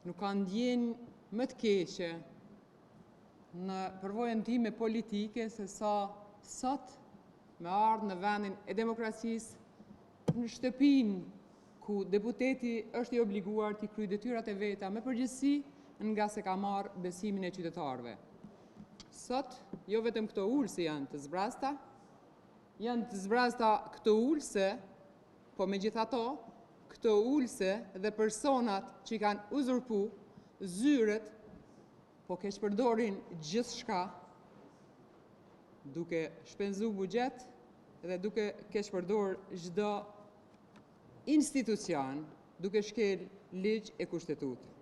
nuk ka ndjenjë më të keqe në përvojën time politike se sa sot me ardhë në vendin e demokracisë në shtëpinë ku deputeti është i obliguar t'i kryejë detyrat e veta me përgjegjësi nga se ka marrë besimin e qytetarëve. Sot, jo vetëm këto ulëse janë të zbrasta këto ulëse, po megjithato, këto ulëse dhe personat që kanë uzurpu zyret, po keq përdorin gjithçka, duke shpenzu buxhet dhe duke keq përdor çdo institucion, duke shkel ligj e kushtetutë.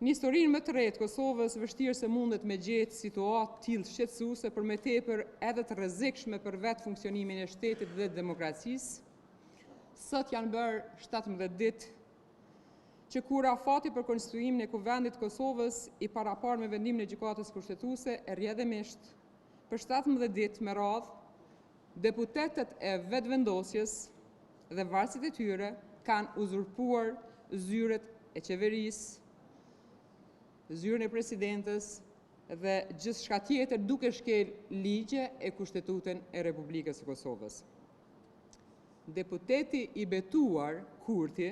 Në historinë më të re të Kosovës, vështirë se mundet me gjetë situatë tillë shqetësuese për me tepër edhe të rrezikshme për vetë funksionimin e shtetit dhe demokracisë. Sot janë bërë 17 ditë që kur afati për konstituimin e Kuvendit të Kosovës i parapar me vendimin e gjykatës kushtetuese e rrjedhimisht për 17 ditë me radhë, deputetët e vetëvendosjes dhe varësit e tyre kanë uzurpuar zyret e qeverisë, zyrën e presidentës dhe gjithçka tjetër duke shkel ligje e kushtetutën e Republikës së Kosovës. Deputeti i betuar, Kurti,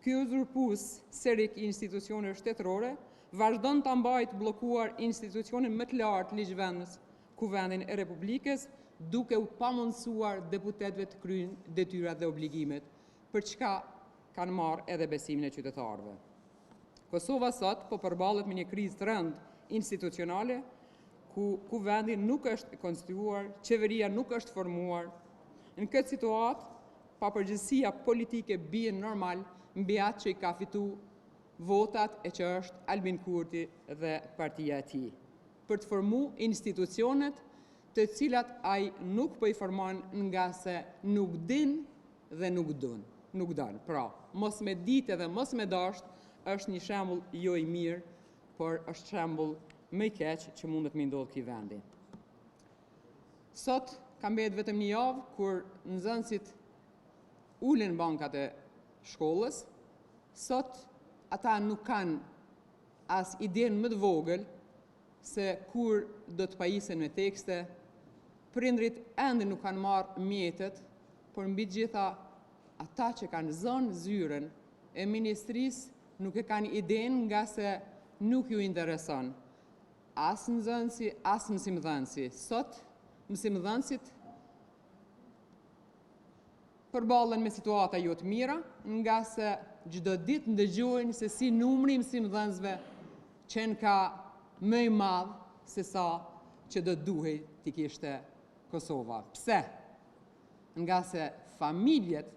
ky uzurpues serik i institucioneve shtetërore, vazhdon ta mbajë bllokuar institucionin më të lartë ligjvendës, Kuvendin e Republikës, duke u pamundsuar deputetëve të kryejnë detyrat dhe obligimet, për çka kanë marrë edhe besimin e qytetarëve. Kosova sot po përballet me një krizë të rëndë institucionale, ku Kuvendi nuk është konstituuar, qeveria nuk është formuar. Në këtë situatë, papërgjegjësia politike bie normal mbi atë që i ka fituar votat e që është Albin Kurti dhe partia e tij, për të formuar institucionet të cilat ai nuk po i formon nga se nuk din dhe nuk don. Pra, mos me ditë dhe mos me dashur është një shembull jo i mirë, por është shembull më i keq që mundet me ndodhë këtij vendi. Sot ka mbetë vetëm një javë kur nxënësit ulen bankat e shkollës. Sot ata nuk kanë as idenë më të vogël se kur do të pajisen me tekste, prindrit ende nuk kanë marrë mjetet, por mbi gjitha ata që kanë zënë zyrën e ministrisë nuk e kanë idenë nga se nuk ju intereson as nxënësi, as mësimdhënësi. Sot, mësimdhënësit përballen me situata jo të mira, nga se çdo ditë ndëgjojnë se si numri i mësimdhënësve qenë ka më i madh se sa që do duhej t'i kishte Kosova. Pse? Nga se familjet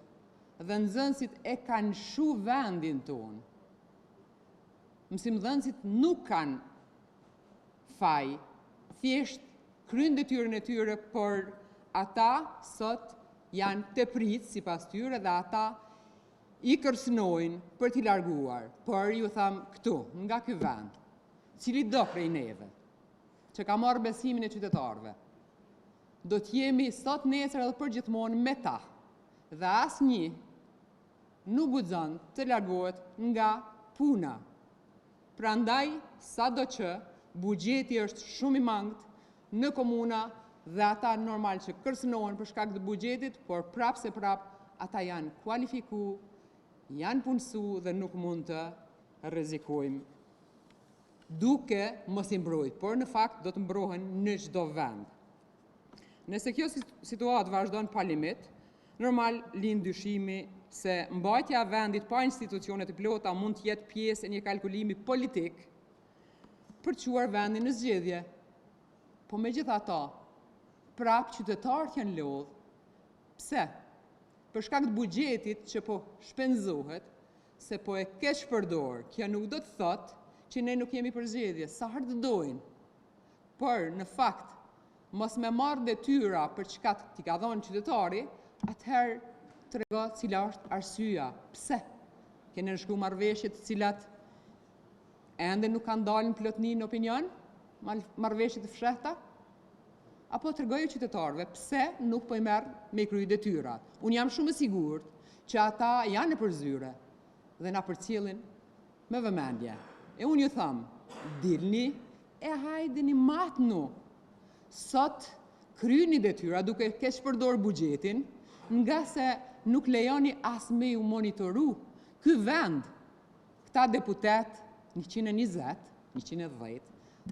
dhe nxënësit e kanë shu vendin tonë. Mësimdhënësit nuk kanë faj, thjesht kryejnë detyrën e tyre, por ata sot janë teprit sipas tyre dhe ata i kërcënojnë për t'i larguar. Por ju tham këtu, nga ky vend, cili do prej neve, që ka marrë besimin e qytetarëve, do t'jemi sot, nesër edhe përgjithmonë me ta, dhe asnjë nuk guxon të largohet nga puna. Prandaj, sado që buxheti është shumë i mangët në komuna dhe ata normal që kërcënohen për shkak të buxhetit, por prap se prap ata janë kualifikuar, janë punësuar dhe nuk mund të rrezikojmë duke mos i mbrojtur, por në fakt do të mbrohen në çdo vend. Nëse kjo situatë vazhdon pa limit, normal lind dyshimi se mbajtja e vendit pa institucione të plota mund të jetë pjesë e një kalkulimi politik për të çuar vendin në zgjedhje. Po megjithatë, prap qytetarët janë lodh. Pse? Për shkak të buxhetit që po shpenzohet, se po e keq përdor. Kjo nuk do të thotë që ne nuk jemi për zgjedhje, sa herë të dojnë. Por në fakt, mos me marrë detyra për çka t'i ka dhënë qytetari, atëherë trego cila është arsyeja. Pse? Keni shkruar marrëveshje të cilat ende nuk kanë dalë në plotëni në opinion, marrëveshje të fshehta? Apo tregoju qytetarëve pse nuk po i merr me kryej detyrat. Unë jam shumë e sigurt që ata janë në përzyre, dhe na përcjellin me vëmendje. E unë ju thamë, dilni e hajdeni matnu. Sot kryeni detyra duke keq përdor buxhetin, nga se nuk lejoni as me ju monitoru. Ky vend, këta deputet 120,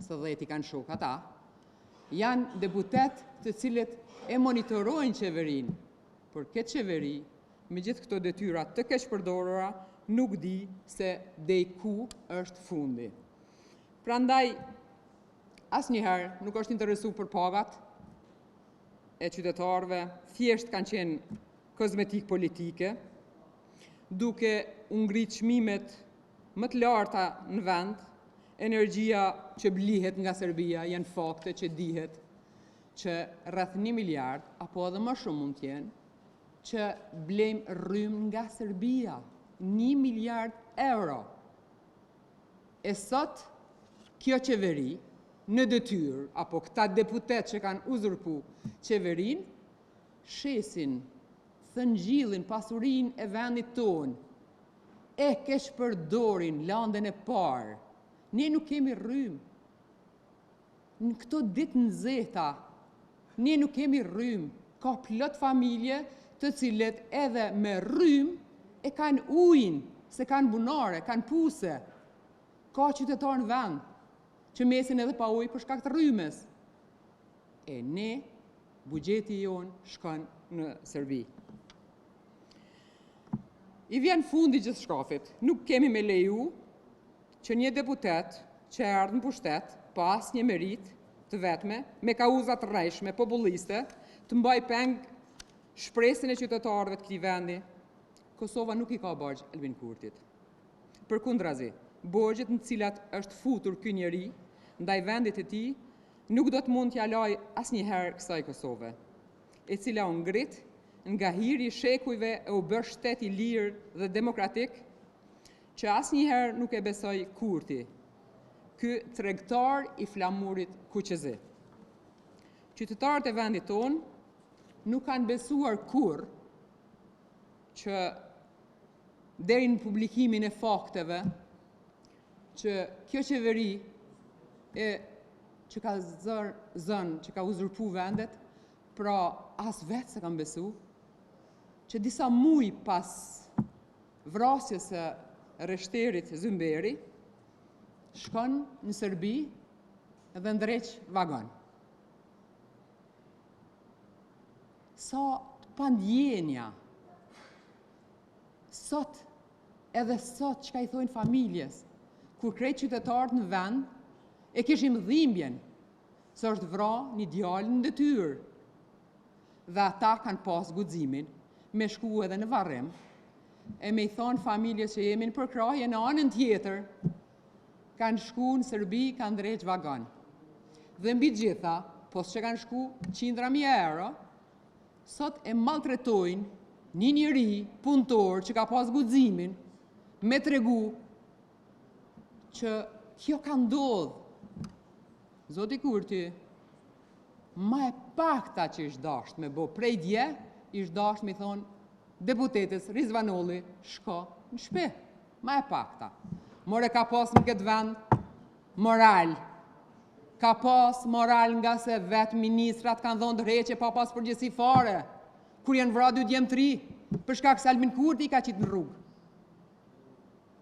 se 10 i kanë shok ata, janë deputet të cilët e monitorojnë qeverinë. Por këtë qeveri, me gjithë këto detyra të keq përdorura, nuk di se dej ku është fundi. Prandaj, asnjëherë nuk është interesu për pagat e qytetarëve, thjesht kanë qenë kozmetik politike, duke u ngritë çmimet më të larta në vend, energjia që blihet nga Serbia janë fakte që dihet që rreth 1 miliard, apo edhe më shumë mund t'jenë, që blejmë rrym nga Serbia, 1 miliard euro. E sot, kjo qeveri, në detyrë, apo këta deputet që kanë uzurpu qeverin, shesin, thëngjillin pasurinë e vendit tonë, e keq përdorin landen e parë. Ne nuk kemi rrym. Në këto ditë nxehta, ne nuk kemi rrym. Ka plot familje të cilët edhe me rrym e kanë ujin, se kanë bunare, kanë puse. Ka qytetar në vend që mesin edhe pa ujë për shkak të rrymes. E ne, buxheti jonë shkon në Serbi. I vjen fundi gjithë shkafit. Nuk kemi me leju që një deputet që erdhë në pushtet, pas një merit të vetme, me kauzat rrejshme, populliste, të mbaj peng shpresin e qytetarëve të këtij vendi. Kosova nuk i ka borxh Albin Kurtit. Përkundrazi, borxhet në cilat është futur ky njeri ndaj vendit të tij nuk do të mund t'ja laj asnjëherë kësaj Kosove, e cila u ngrit nga hiri i shekujve e u bë shtet i lirë dhe demokratik, që asnjëherë nuk e besoi Kurti, ky tregtar i flamurit kuqezi. Qytetarët e vendit tonë nuk kanë besuar kurrë që deri në publikimin e fakteve që kjo qeveri që ka zënë, që ka uzurpu vendet, pra as vetë se kanë besu, që disa muj pas vrasjes së rreshterit Zymberi, shkon në Serbi dhe ndreq vagon. Sa pandjenja, sot, edhe sot që ka i thojnë familjes, kur krejt qytetarët në vend, e kishim dhimbjen, se është vra një djalë në detyrë. Dhe ata kanë pas guximin me shku edhe në varrim, e me i thonë familjes që jemi në përkrahje në anën tjetër, kanë shku në Serbi, kanë drejt vagon. Dhe mbi gjitha, pos që kanë shku 100.000 euro, sot e maltretojnë një njeri punëtor që ka pas guximin me tregu që kjo ka ndodhë. Zoti Kurti, ma e pakta që ishtë dasht me bo prej dje, ishtë dasht me thonë deputetës Rizvanolli, shko në shpe, ma e pakta. More ka pas në këtë vend moral. Ka pas moral nga se vetë ministrat kanë dhonë dreqe pa pas përgjësi fare, kur janë vra 2 djemë 3, për shkak se Albin Kurti i ka qitë në rrugë.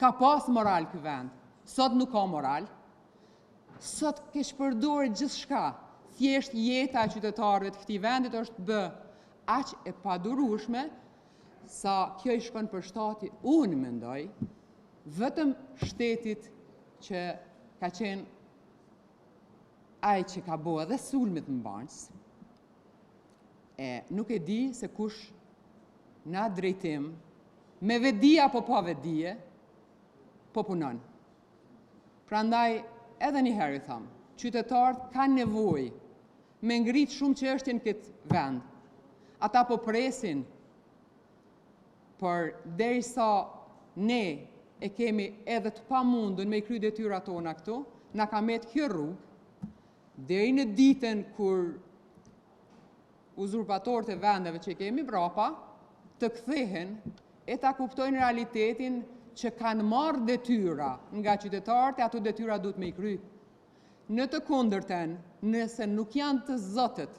Ka pas moral ky vend, sot nuk ka moral. Sot kesh përdorë gjithë shka, thjesht jeta e qytetarëve të këtij vendit është bë aq e padurueshme, sa kjo i shkon për shtati, unë mendoj, vetëm shtetit që ka qenë ai që ka bo edhe sulmet në Banës, nuk e di se kush në atë drejtim, me vedi apo pa vedije, po punon. Prandaj, edhe një herë i thamë, qytetarët kanë nevojë me ngritë shumë çështje në këtë vend. Ata po presin, por derisa ne e kemi edhe të pamundun me i kry detyrat tona këtu, na ka met kjo rrugë, deri në ditën kur uzurpatorët e vendeve që kemi brapa, të kthehen e ta kuptojnë realitetin që kanë marrë detyra nga qytetarët e ato detyra duhet me i kry. Në të kundërten, nëse nuk janë të zotët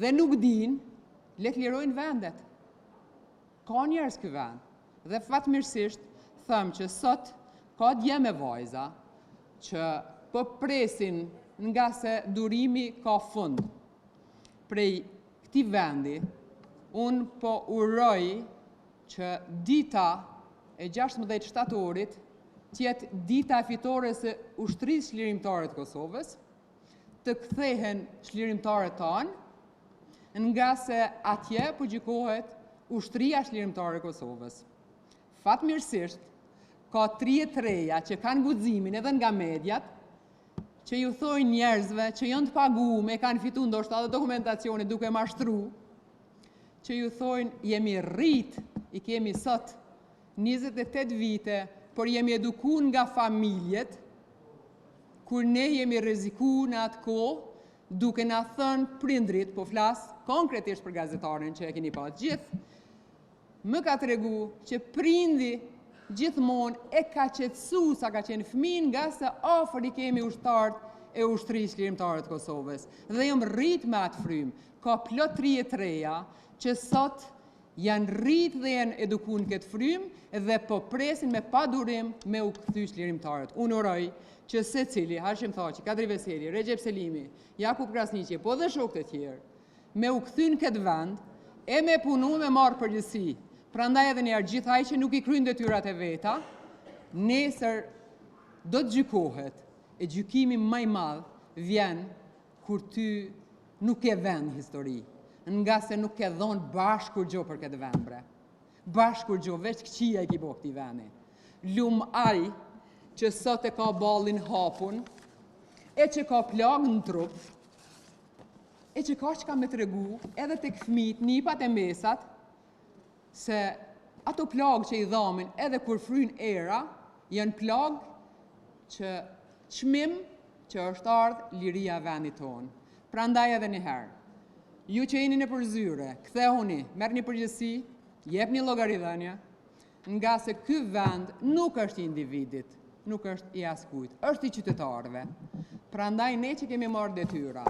dhe nuk din, le të lirojnë vendet. Ka njerëz ky vend. Dhe fatmirësisht, thëmë që sot ka dje me vajza që po presin nga se durimi ka fund. Prej këtij vendi, unë po uroj që dita e 16 shtatorit tjetë dita e fitores së ushtrisë çlirimtare të Kosovës, të kthehen çlirimtarët tanë, nga se atje po gjykohet ushtria çlirimtare e Kosovës. Fatmirësisht, ka 33 që kanë guximin edhe nga mediat, që ju thojnë njerëzve që janë të paguar, kanë fitu ndoshta edhe dokumentacione duke mashtru, që ju thojnë jemi rrit, i kemi sot 28 vite, por jemi eduku nga familjet, kur ne jemi rreziku në atë kohë, duke na thënë prindrit, po flas konkretisht për gazetaren që e keni pa gjithë, më ka tregu që prindi gjithmonë e ka qetësu sa ka qenë fëmin nga se afër i kemi ushtarët e ushtrisë çlirimtare të Kosovës. Dhe jam rrit me atë frymë. Ka plot 33 që sot janë rrit dhe janë eduku në këtë frymë dhe po presin me padurim me u kthy çlirimtarët. Unë uroj që secili, Hashim Thaçi, Kadri Veseli, Recep Selimi, Jakub Krasniqi, po dhe shokët e tjerë, me u kthy në këtë vend e me punu me marrë përgjegjësi. Prandaj edhe njerë gjithaj që nuk i kryjnë detyrat e veta, nesër do të gjykohet e gjykimi më i madh vjen kur ty nuk e vend histori, nga se nuk e dhonë bashkur gjo për këtë vend, bre. Bashkur gjo, veç këqia i ki bo këti vendi. Lum aj që sot e ka ballin hapun, e që ka plagë në trup, e që ka me tregu edhe të këfmit, nipat e mesat, se ato plagë që i dhamin edhe kur fryn era, janë plagë që çmim që është ardhë liria vendit tonë. Prandaj edhe njëherë, ju që jeni në përzyre, kthehuni, merrni përgjegjësi, jepni llogaridhënie, nga se ky vend nuk është i individit, nuk është i askujt, është i qytetarëve. Prandaj ne që kemi marrë detyra,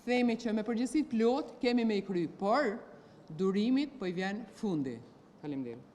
themi që me përgjegjësi plot kemi me i kry, por durimit po i vjen fundi. Faleminderit.